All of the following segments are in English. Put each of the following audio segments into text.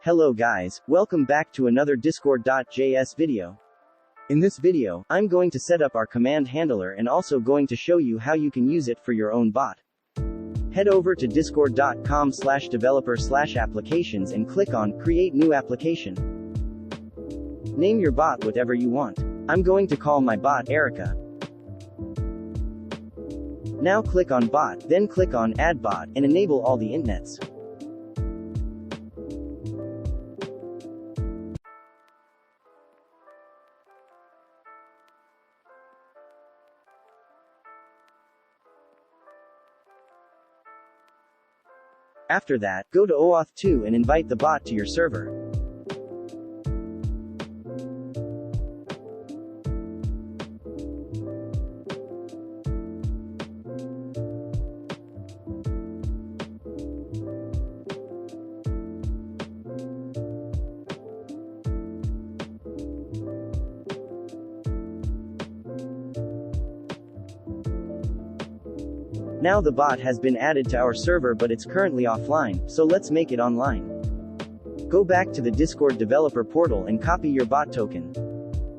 Hello guys, welcome back to another Discord.js video. In this video, I'm going to set up our command handler and also going to show you how you can use it for your own bot. Head over to discord.com/developer/applications and click on Create New Application. Name your bot whatever you want. I'm going to call my bot Erica. Now click on Bot, then click on Add Bot, and enable all the intnets. After that, go to OAuth 2 and invite the bot to your server. Now the bot has been added to our server, but it's currently offline, so let's make it online. Go back to the Discord developer portal and copy your bot token.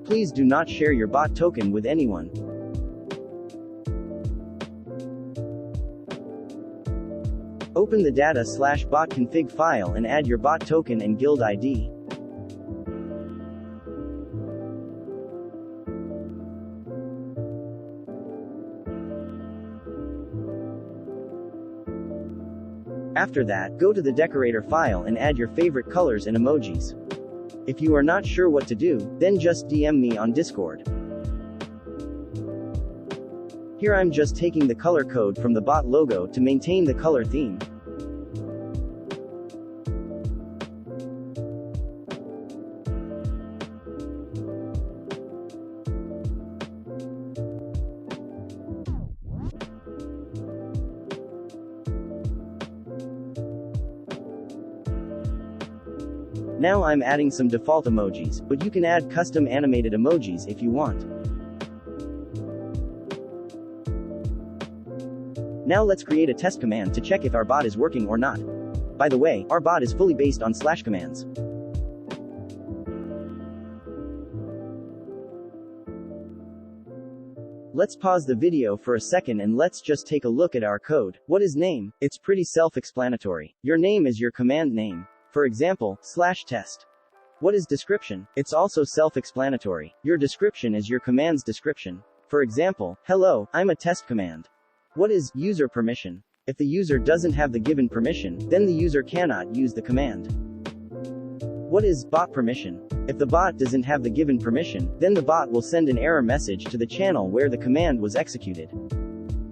Please do not share your bot token with anyone. Open the data/bot config file and add your bot token and guild ID. After that, go to the decorator file and add your favorite colors and emojis. If you are not sure what to do, then just DM me on Discord. Here I'm just taking the color code from the bot logo to maintain the color theme. Now I'm adding some default emojis, but you can add custom animated emojis if you want. Now let's create a test command to check if our bot is working or not. By the way, our bot is fully based on /commands. Let's pause the video for a second and let's just take a look at our code. What is name? It's pretty self-explanatory. Your name is your command name. For example, /test. What is description? It's also self-explanatory. Your description is your command's description. For example, hello, I'm a test command. What is user permission? If the user doesn't have the given permission, then the user cannot use the command. What is bot permission? If the bot doesn't have the given permission, then the bot will send an error message to the channel where the command was executed.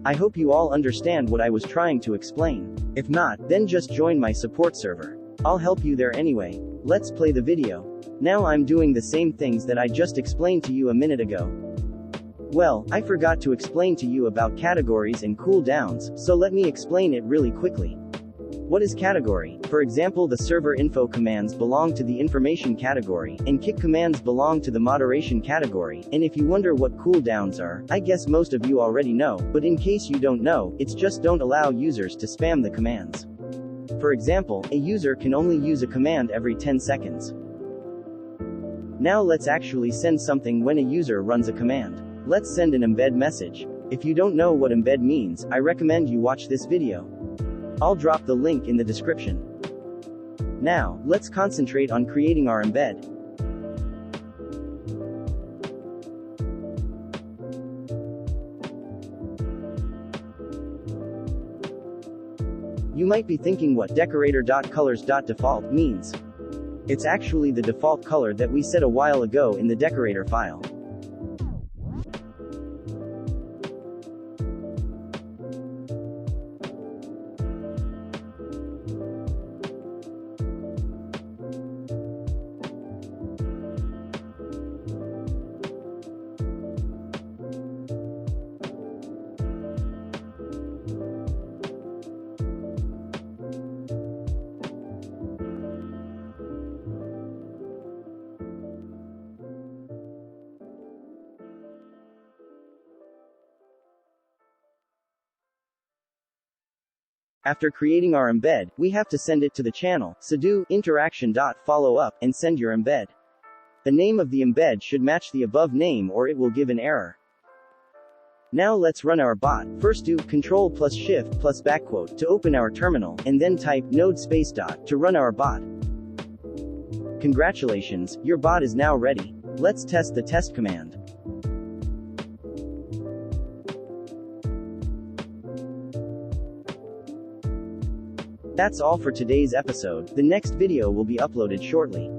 I hope you all understand what I was trying to explain. If not, then just join my support server. I'll help you there anyway. Let's play the video. Now I'm doing the same things that I just explained to you a minute ago. Well, I forgot to explain to you about categories and cooldowns, so let me explain it really quickly. What is category? For example, the server info commands belong to the information category, and kick commands belong to the moderation category, and if you wonder what cooldowns are, I guess most of you already know, but in case you don't know, it's just don't allow users to spam the commands. For example, a user can only use a command every 10 seconds. Now let's actually send something when a user runs a command. Let's send an embed message. If you don't know what embed means, I recommend you watch this video. I'll drop the link in the description. Now, let's concentrate on creating our embed. You might be thinking what decorator.colors.default means. It's actually the default color that we set a while ago in the decorator file. After creating our embed, we have to send it to the channel, so do interaction.followup and send your embed. The name of the embed should match the above name or it will give an error. Now let's run our bot. First do Ctrl plus Shift plus backquote to open our terminal, and then type node space dot to run our bot. Congratulations, your bot is now ready. Let's test the test command. That's all for today's episode. The next video will be uploaded shortly.